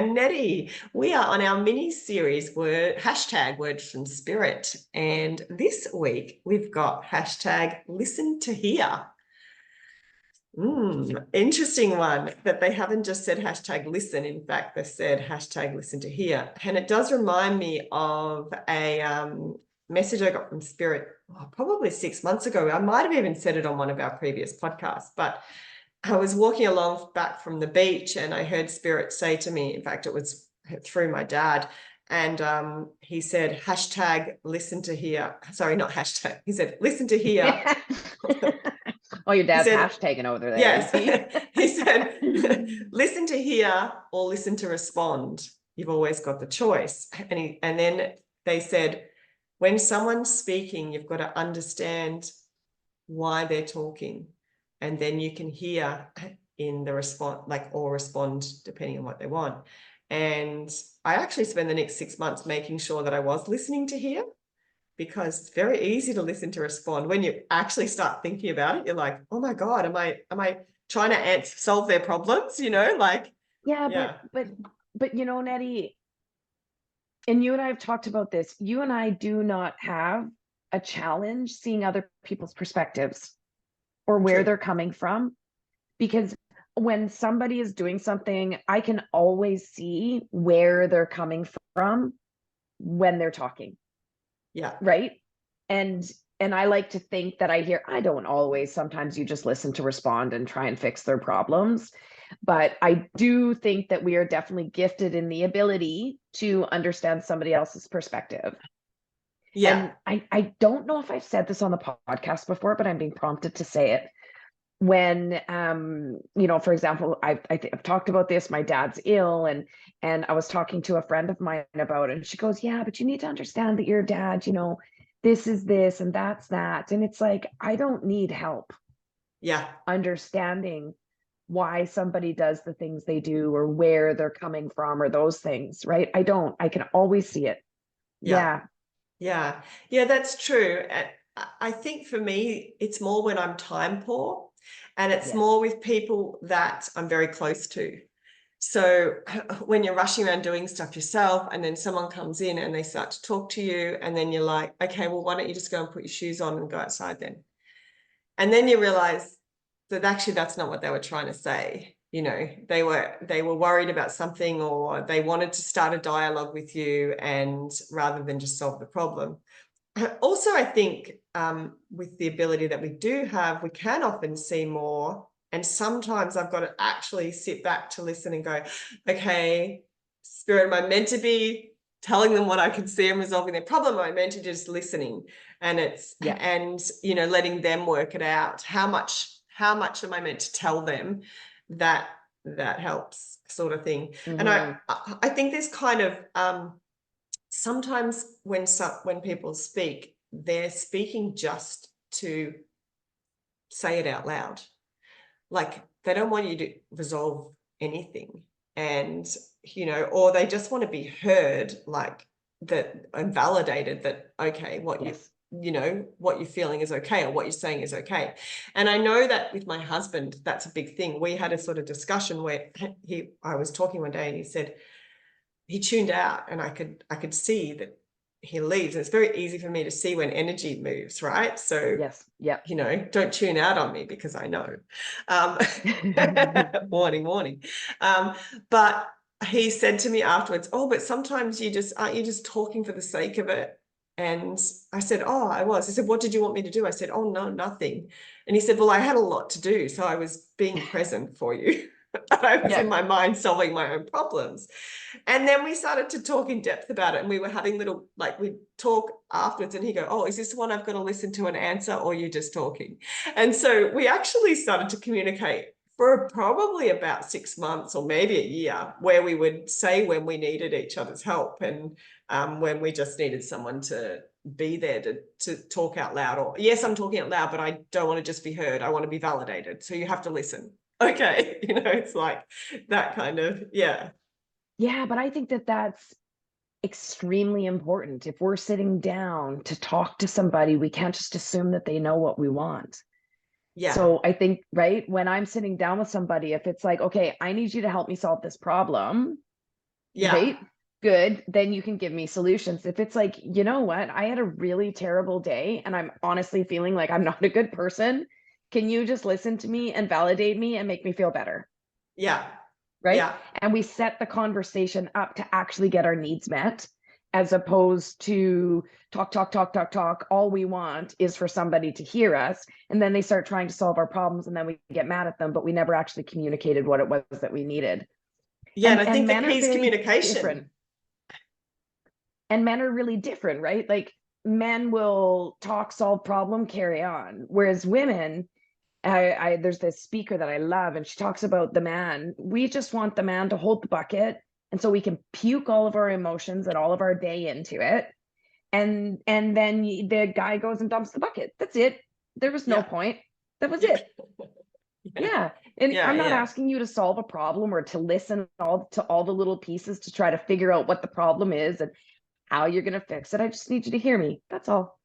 and Nette. We are on our mini series #Words from Spirit. And this week we've got #Listen to Hear. Interesting one that they haven't just said #listen. In fact, they said #listen to hear. And it does remind me of a message I got from Spirit probably 6 months ago. I might have even said it on one of our previous podcasts, but I was walking along back from the beach and I heard Spirit say to me, in fact, it was through my dad, and he said, #listen to hear. Sorry, not hashtag. He said, listen to hear. Oh, your dad's hashtagging over there. Yes. He said, listen to hear or listen to respond. You've always got the choice. And then they said, when someone's speaking, you've got to understand why they're talking. And then you can hear in the response, or respond depending on what they want. And I actually spent the next 6 months making sure that I was listening to hear, because it's very easy to listen to respond. When you actually start thinking about it, you're like, oh my God, am I trying to solve their problems? Yeah. But Nette, and you and I have talked about this. You and I do not have a challenge seeing other people's perspectives or where they're coming from, because when somebody is doing something, I can always see where they're coming from when they're talking. Yeah. Right. And I like to think that I don't always, sometimes you just listen to respond and try and fix their problems. But I do think that we are definitely gifted in the ability to understand somebody else's perspective. Yeah. And I don't know if I've said this on the podcast before, but I'm being prompted to say it. When, for example, I've talked about this, my dad's ill, and I was talking to a friend of mine about it, and she goes, yeah, but you need to understand that your dad, this is this and that's that. And it's like, I don't need help. Yeah. Understanding why somebody does the things they do or where they're coming from or those things, right? I can always see it. Yeah, that's true. I think for me, it's more when I'm time poor, and it's more with people that I'm very close to. So when you're rushing around doing stuff yourself, and then someone comes in and they start to talk to you, and then you're like, okay, well, why don't you just go and put your shoes on and go outside then? And then you realize that actually that's not what they were trying to say. They were worried about something, or they wanted to start a dialogue with you, and rather than just solve the problem. Also, I think with the ability that we do have, we can often see more. And sometimes I've got to actually sit back to listen and go, okay, Spirit, am I meant to be telling them what I can see and resolving their problem? Am I meant to just listening? And letting them work it out. How much am I meant to tell them that helps, sort of thing. Mm-hmm. And I think there's kind of sometimes when people speak, they're speaking just to say it out loud. Like, they don't want you to resolve anything, and or they just want to be heard, like that, and validated that, okay, what you're feeling is okay, or what you're saying is okay. And I know that with my husband, that's a big thing. We had a sort of discussion where I was talking one day, and he said he tuned out, and I could see that he leaves. And it's very easy for me to see when energy moves, right? So yes, yeah, don't tune out on me, because I know. Warning. But he said to me afterwards, oh, but sometimes aren't you just talking for the sake of it? And I said, oh, I was. He said, what did you want me to do? I said, oh, no, nothing. And he said, well, I had a lot to do, so I was being present for you. I was in my mind solving my own problems. And then we started to talk in depth about it, and we were having we'd talk afterwards, and he'd go, oh, is this the one I've got to listen to and answer, or you're just talking? And so we actually started to communicate for probably about 6 months or maybe a year, where we would say when we needed each other's help, and when we just needed someone to be there to talk out loud, or yes, I'm talking out loud, but I don't want to just be heard. I want to be validated. So you have to listen. Okay. It's like that kind of, yeah. Yeah, but I think that that's extremely important. If we're sitting down to talk to somebody, we can't just assume that they know what we want. Yeah. So I think, right, when I'm sitting down with somebody, if it's like, okay, I need you to help me solve this problem, Yeah. right? Good. Then you can give me solutions. If it's like, you know what, I had a really terrible day and I'm honestly feeling like I'm not a good person, can you just listen to me and validate me and make me feel better? Yeah. Right. Yeah. And we set the conversation up to actually get our needs met, as opposed to talk, talk, talk, talk, talk. All we want is for somebody to hear us. And then they start trying to solve our problems and then we get mad at them, but we never actually communicated what it was that we needed. Yeah. And I think the men are key is very communication. different. And men are really different, right? Like men will talk, solve problem, carry on. Whereas women, there's this speaker that I love, and she talks about the man. We just want the man to hold the bucket, and so we can puke all of our emotions and all of our day into it, and then the guy goes and dumps the bucket. That's it. There was no Yeah. point. That was Yeah. it. Yeah. And Yeah. I'm not Yeah. asking you to solve a problem or to listen to all the little pieces to try to figure out what the problem is and how you're going to fix it. I just need you to hear me. That's all.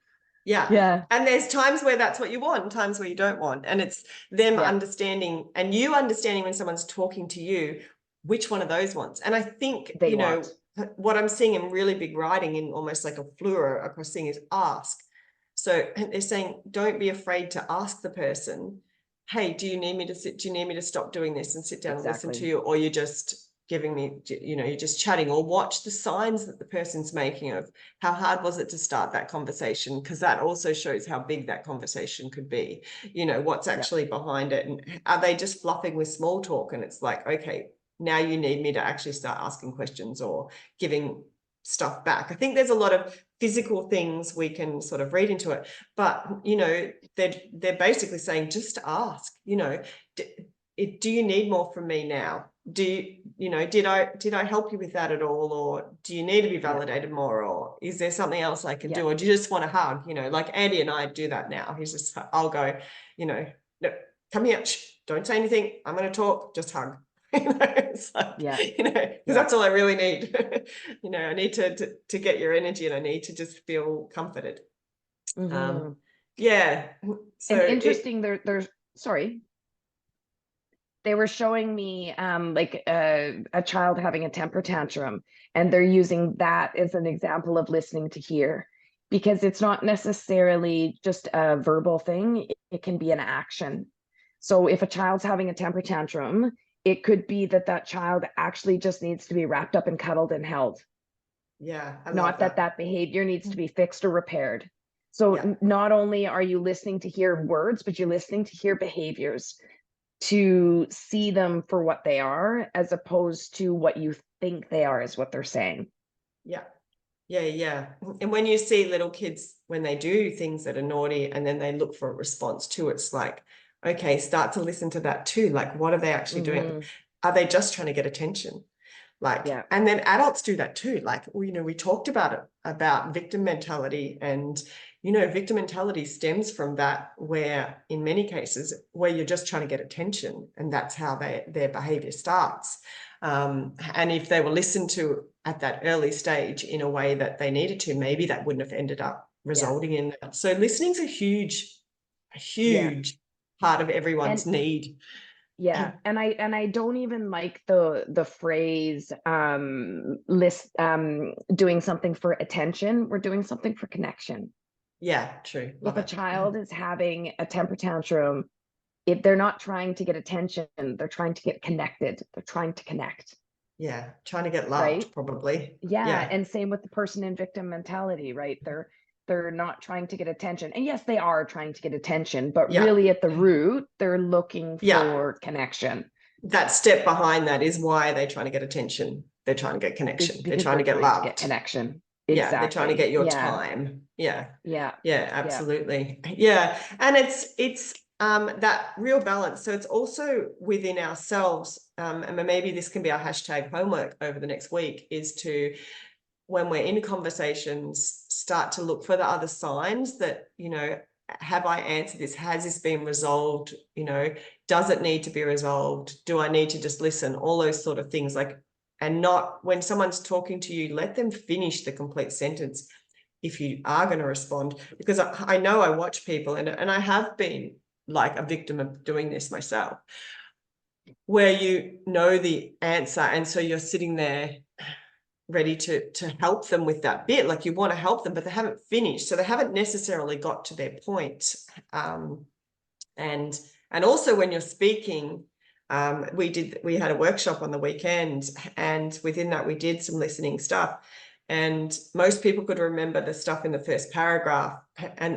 Yeah. Yeah. And there's times where that's what you want, times where you don't want. And it's them Yeah. understanding and you understanding when someone's talking to you, which one of those wants. And I think, They you know, want. what I'm seeing in really big writing in almost like a fluoro across seeing is ask. So they're saying, don't be afraid to ask the person, hey, do you need me to sit? Do you need me to stop doing this and sit down and listen to you? Or you're just giving me, you know, you're just chatting, or watch the signs that the person's making of how hard was it to start that conversation, because that also shows how big that conversation could be, you know, what's actually behind it, and are they just fluffing with small talk, and it's like, okay, now you need me to actually start asking questions or giving stuff back. I think there's a lot of physical things we can sort of read into it, but you know, they're basically saying just ask, you know, do you need more from me now? Do you know, did I help you with that at all, or do you need to be validated more, or is there something else I can do, or do you just want a hug? You know, like Andy and I do that now. He's just, I'll go, you know, no, come here, don't say anything, I'm going to talk, just hug. You know, it's like, you know, because that's all I really need. You know, I need to get your energy, and I need to just feel comforted. Yeah. So and interesting, there's sorry. They were showing me like a child having a temper tantrum, and they're using that as an example of listening to hear, because it's not necessarily just a verbal thing, it can be an action. So if a child's having a temper tantrum, it could be that that child actually just needs to be wrapped up and cuddled and held. Yeah, I love Not that behavior needs to be fixed or repaired. So Yeah. not only are you listening to hear words, but you're listening to hear behaviors, to see them for what they are, as opposed to what you think they are is what they're saying. Yeah. Yeah, yeah. And when you see little kids, when they do things that are naughty and then they look for a response to it, it's like, okay, start to listen to that too. Like, what are they actually doing? Are they just trying to get attention? Like, and then adults do that too. Like, you know, we talked about it, about victim mentality, and, you know, victim mentality stems from that, where in many cases where you're just trying to get attention, and that's how their behavior starts. And if they were listened to at that early stage in a way that they needed to, maybe that wouldn't have ended up resulting in that. So listening's a huge part of everyone's need. And I don't even like the phrase doing something for attention. We're doing something for connection. Yeah, true. If a child is having a temper tantrum, if they're not trying to get attention, they're trying to get connected. They're trying to connect. Yeah, trying to get loved, right? probably. Yeah, and same with the person in victim mentality, right? They're not trying to get attention. And yes, they are trying to get attention, but really at the root, they're looking for connection. That step behind that is why they're trying to get attention. They're trying to get connection. They're trying to get loved. To get connection. Exactly. Yeah, they're trying to get your time. Yeah. Yeah, absolutely. Yeah. And it's that real balance. So it's also within ourselves. And maybe this can be our hashtag homework over the next week, is to, when we're in conversations, start to look for the other signs that, you know, have I answered this? Has this been resolved? You know, does it need to be resolved? Do I need to just listen? All those sort of things, like, and not when someone's talking to you, let them finish the complete sentence if you are going to respond. Because I know I watch people, and I have been like a victim of doing this myself. where you know the answer, and so you're sitting there ready to help them with that bit. Like, you want to help them, but they haven't finished, so they haven't necessarily got to their point. And also when you're speaking, we had a workshop on the weekend, and within that we did some listening stuff, and most people could remember the stuff in the first paragraph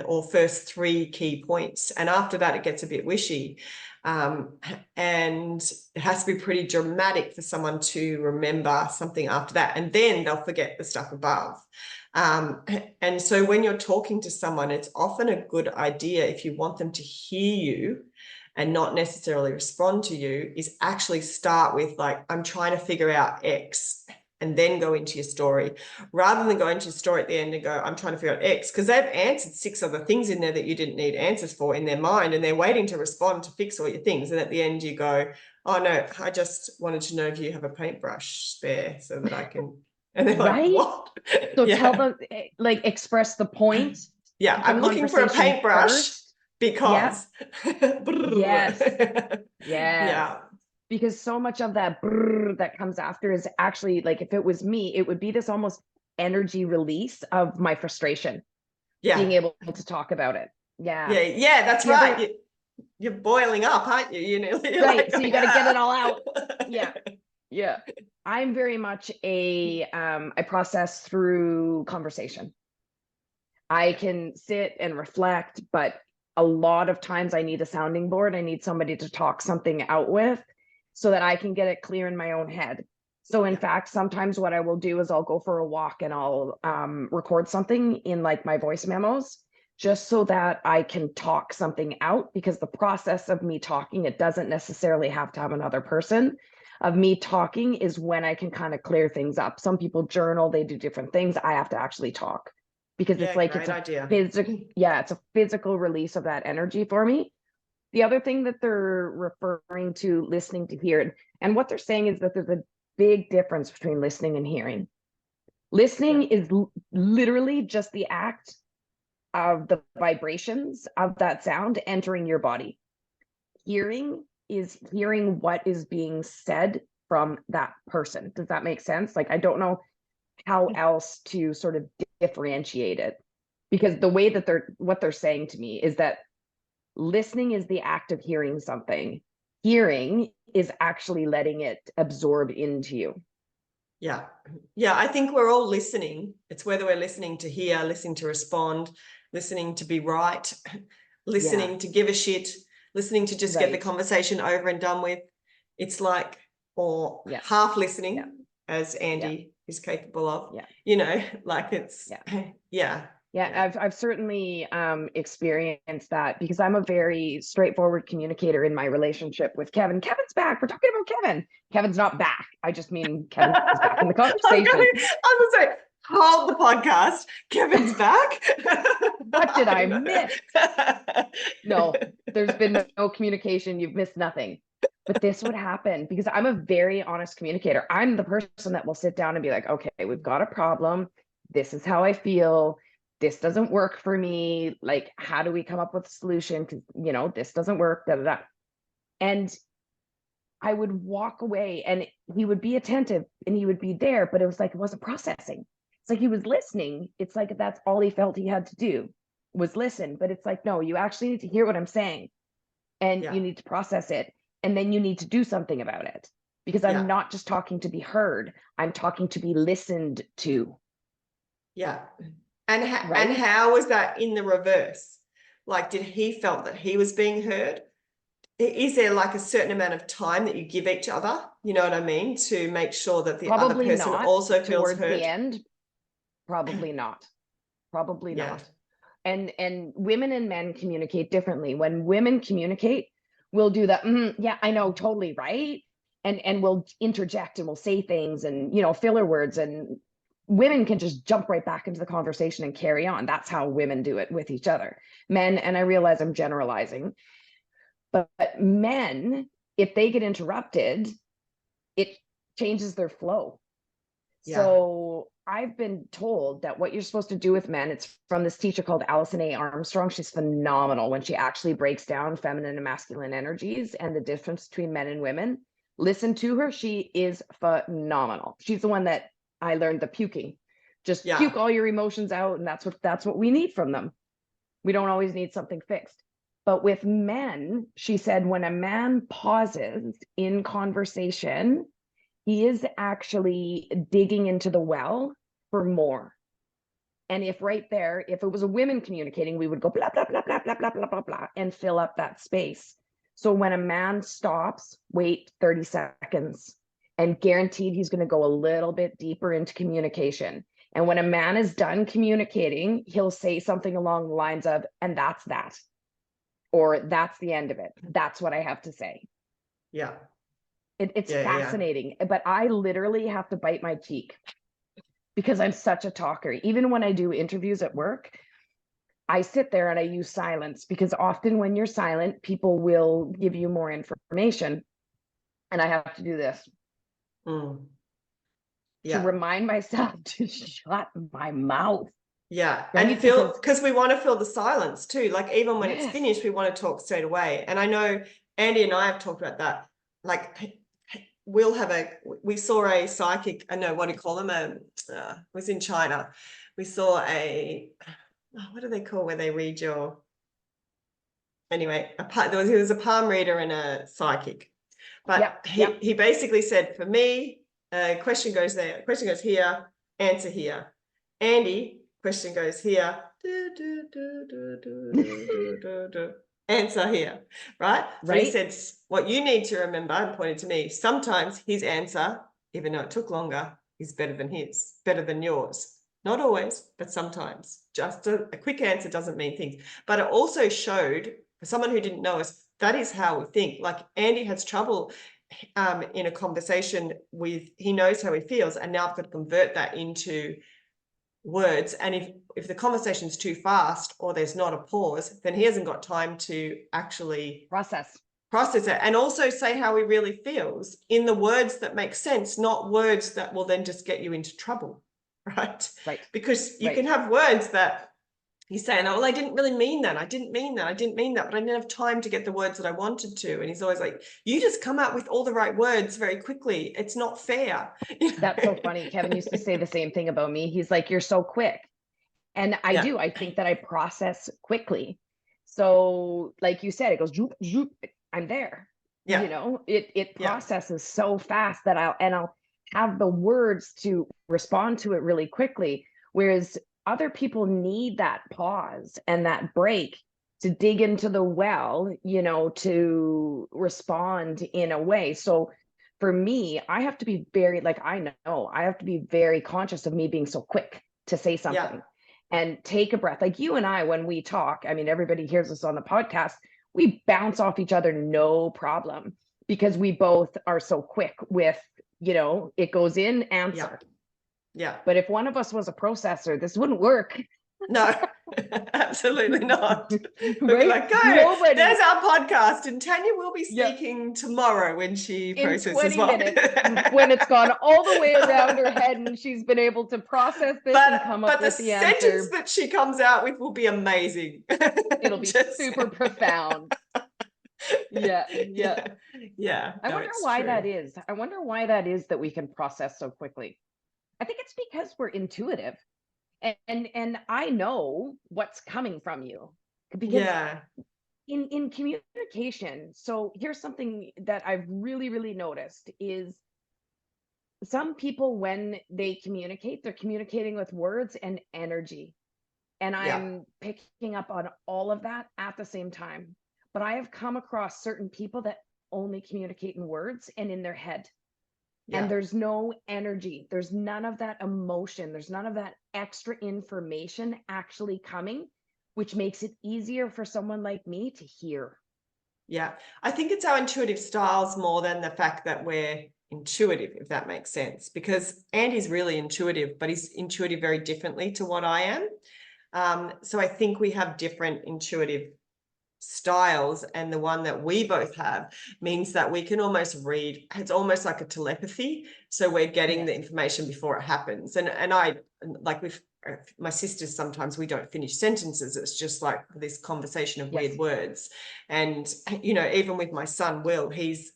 or first 3 key points, and after that it gets a bit wishy. And it has to be pretty dramatic for someone to remember something after that, and then they'll forget the stuff above. And so when you're talking to someone, it's often a good idea, if you want them to hear you and not necessarily respond to you, is actually start with, like, I'm trying to figure out X, and then go into your story, rather than go into your story at the end and go, I'm trying to figure out X, because they've answered 6 other things in there that you didn't need answers for in their mind, and they're waiting to respond to fix all your things. And at the end you go, oh no, I just wanted to know if you have a paintbrush spare so that I can, and they're like, what? So tell them, like, express the point. Yeah, I'm looking for a paintbrush because. Yes. Yeah. Because so much of that brrr that comes after is actually, like, if it was me, it would be this almost energy release of my frustration. Yeah. Being able to talk about it. Yeah, that's right. You're boiling up, aren't you? You know, right. Like, so you got to get it all out. Yeah. I'm very much I process through conversation. I can sit and reflect, but a lot of times I need a sounding board. I need somebody to talk something out with, so that I can get it clear in my own head. So in fact, sometimes what I will do is I'll go for a walk and I'll record something in, like, my voice memos, just so that I can talk something out, because the process of me talking, it doesn't necessarily have to have another person. Of me talking is when I can kind of clear things up. Some people journal, they do different things. I have to actually talk, because it's like, it's a physical release of that energy for me. The other thing that they're referring to, listening to hear, and what they're saying is that there's a big difference between listening and hearing. Listening is literally just the act of the vibrations of that sound entering your body. Hearing is hearing what is being said from that person. Does that make sense? Like, I don't know how else to sort of differentiate it, because the way that what they're saying to me is that listening is the act of hearing something. Hearing is actually letting it absorb into you. Yeah. I think we're all listening. It's whether we're listening to hear, listening to respond, listening to be right, listening to give a shit, listening to just get the conversation over and done with. It's like, or half listening, as Andy is capable of, you know, like, it's, I've certainly experienced that, because I'm a very straightforward communicator in my relationship with Kevin. Kevin's back. We're talking about Kevin. Kevin's not back. I just mean Kevin's back in the conversation. I was gonna say, hold the podcast. Kevin's back. What did I miss? No, there's been no communication. You've missed nothing. But this would happen because I'm a very honest communicator. I'm the person that will sit down and be like, okay, we've got a problem. This is how I feel. This doesn't work for me. Like, how do we come up with a solution? Because, you know, this doesn't work. Da, da, da. And I would walk away and he would be attentive and he would be there, but it was like, it wasn't processing. It's like he was listening. It's like that's all he felt he had to do was listen. But it's like, no, you actually need to hear what I'm saying, and you need to process it, and then you need to do something about it, because I'm not just talking to be heard. I'm talking to be listened to. Yeah. And how was that in the reverse? Like, did he felt that he was being heard? Is there like a certain amount of time that you give each other? You know what I mean? To make sure that the other person also feels heard. Towards the end, probably not. Probably not. And women and men communicate differently. When women communicate, we'll do that. Yeah, I know, totally, right? And we'll interject and we'll say things and, you know, filler words, and women can just jump right back into the conversation and carry on. That's how women do it with each other. Men, and I realize I'm generalizing, but men, if they get interrupted, it changes their flow. So I've been told that what you're supposed to do with men, it's from this teacher called Allison A. Armstrong. She's phenomenal when she actually breaks down feminine and masculine energies and the difference between men and women. Listen to her. She is phenomenal. She's the one that I learned the puking. Just puke all your emotions out, and that's what we need from them. We don't always need something fixed. But with men, she said, when a man pauses in conversation, he is actually digging into the well for more. And if right there, if it was a woman communicating, we would go blah, blah, blah, blah, blah, blah, blah, blah, blah, and fill up that space. So when a man stops, wait 30 seconds, and guaranteed he's going to go a little bit deeper into communication. And when a man is done communicating, he'll say something along the lines of, and that's that. Or that's the end of it. That's what I have to say. Yeah. It's fascinating, but I literally have to bite my cheek because I'm such a talker. Even when I do interviews at work, I sit there and I use silence, because often when you're silent, people will give you more information. And I have to do this to remind myself to shut my mouth. Yeah. Right? And feel, because we want to fill the silence too. Like even when it's finished, we want to talk straight away. And I know Andy and I have talked about that. Like we saw a psychic, I know, what do you call them? Was in China. We saw what do they call where they read your, anyway, there was a palm reader and a psychic. But he basically said, for me, question goes there, question goes here, answer here. Andy, question goes here, answer here, right? But he said, what you need to remember, and pointed to me, sometimes his answer, even though it took longer, is better than yours. Not always, but sometimes. Just a quick answer doesn't mean things. But it also showed, for someone who didn't know us, that is how we think. Like Andy has trouble in a conversation with, he knows how he feels, and now I've got to convert that into words. And if the conversation's too fast or there's not a pause, then he hasn't got time to actually process it, and also say how he really feels in the words that make sense, not words that will then just get you into trouble, right? Because you can have words that he's saying, oh, well, I didn't really mean that. I didn't mean that. But I didn't have time to get the words that I wanted to. And he's always like, you just come out with all the right words very quickly. It's not fair. That's so funny. Kevin used to say the same thing about me. He's like, you're so quick. And I do. I think that I process quickly. So like you said, it goes, zoop, zoop, I'm there. Yeah. You know, it processes so fast that I'll have the words to respond to it really quickly. Whereas other people need that pause and that break to dig into the well, you know, to respond in a way. So for me, I have to be very, like, I have to be very conscious of me being so quick to say something and take a breath. Like you and I, when we talk, I mean, everybody hears us on the podcast, we bounce off each other, no problem, because we both are so quick with, you know, it goes in, answer. Yeah. But if one of us was a processor, this wouldn't work. No, absolutely not. We'd be like, go, there's our podcast, and Tania will be speaking tomorrow when she processes 20 minutes, when it's gone all the way around her head and she's been able to process this and come up with the answer. But the sentence that she comes out with will be amazing. It'll be super profound. Yeah. I wonder why that is. I wonder why that is that we can process so quickly. I think it's because we're intuitive, and I know what's coming from you, because in communication. So here's something that I've really noticed is some people, when they communicate, they're communicating with words and energy, and I'm picking up on all of that at the same time. But I have come across certain people that only communicate in words and in their head. And there's no energy. There's none of that emotion. There's none of that extra information actually coming, which makes it easier for someone like me to hear. Yeah. I think it's our intuitive styles more than the fact that we're intuitive, if that makes sense, because Andy's really intuitive, but he's intuitive very differently to what I am. So I think we have different intuitive styles, and the one that we both have means that we can almost read. It's almost like a telepathy. So we're getting the information before it happens. And I, like with my sisters, sometimes we don't finish sentences. It's just like this conversation of weird words. And, you know, even with my son, Will, he's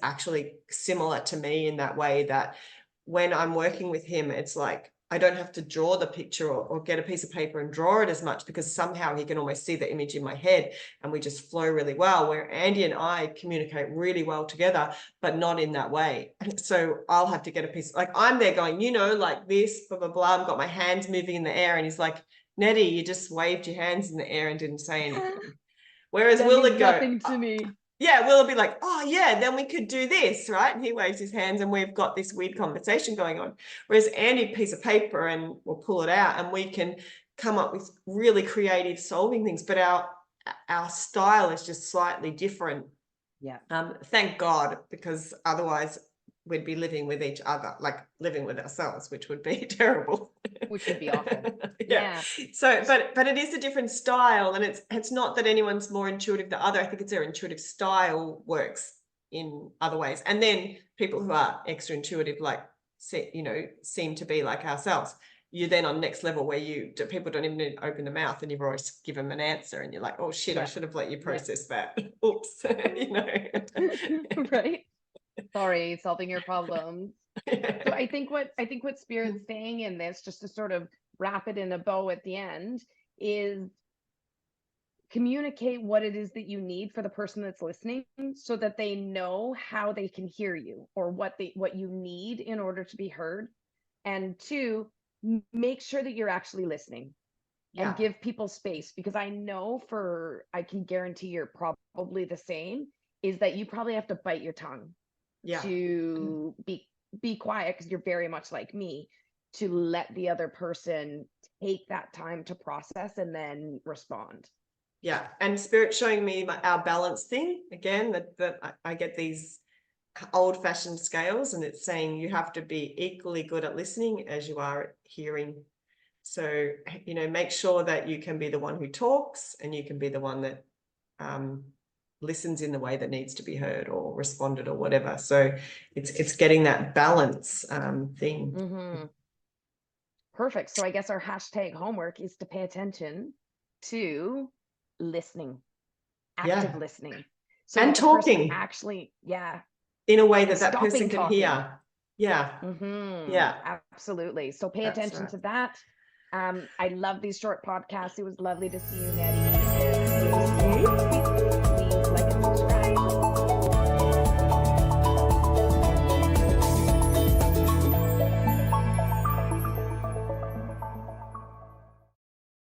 actually similar to me in that way, that when I'm working with him, it's like, I don't have to draw the picture or get a piece of paper and draw it as much, because somehow he can almost see the image in my head and we just flow really well, where Andy and I communicate really well together, but not in that way. So I'll have to get a piece, like I'm there going, you know, like this, blah, blah, blah. I've got my hands moving in the air, and he's like, Nettie, you just waved your hands in the air and didn't say anything. Whereas Will would go, nothing to me. Yeah, Will be like, oh yeah, then we could do this, right? And he waves his hands and we've got this weird conversation going on. Whereas Andy, piece of paper, and we'll pull it out and we can come up with really creative solving things, but our style is just slightly different. Yeah. Thank God, because otherwise we'd be living with each other, like living with ourselves, which would be terrible. Which would be awful. Yeah. So, but it is a different style, and it's not that anyone's more intuitive than the other. I think it's their intuitive style works in other ways. And then people who are extra intuitive, like, you know, seem to be like ourselves, you're then on next level where people don't even need to open the mouth and you've always given them an answer and you're like, oh shit, I should have let you process that. Oops. You know. Right. Sorry, solving your problems. So I think what Spirit's saying in this, just to sort of wrap it in a bow at the end, is communicate what it is that you need for the person that's listening, so that they know how they can hear you, or what you need in order to be heard. And two, make sure that you're actually listening and give people space, because I can guarantee you're probably the same, is that you probably have to bite your tongue to be quiet, because you're very much like me, to let the other person take that time to process and then respond. Yeah. And Spirit showing me our balance thing again, that I get these old-fashioned scales, and it's saying you have to be equally good at listening as you are at hearing. So, you know, make sure that you can be the one who talks, and you can be the one that listens in the way that needs to be heard or responded or whatever. So it's getting that balance thing. Mm-hmm. Perfect. So I guess our hashtag homework is to pay attention to listening, active listening. So and talking actually, in a way that person can talking. hear. Yeah. Mm-hmm. Yeah. Absolutely. So pay attention to that. I love these short podcasts. It was lovely to see you, Nettie.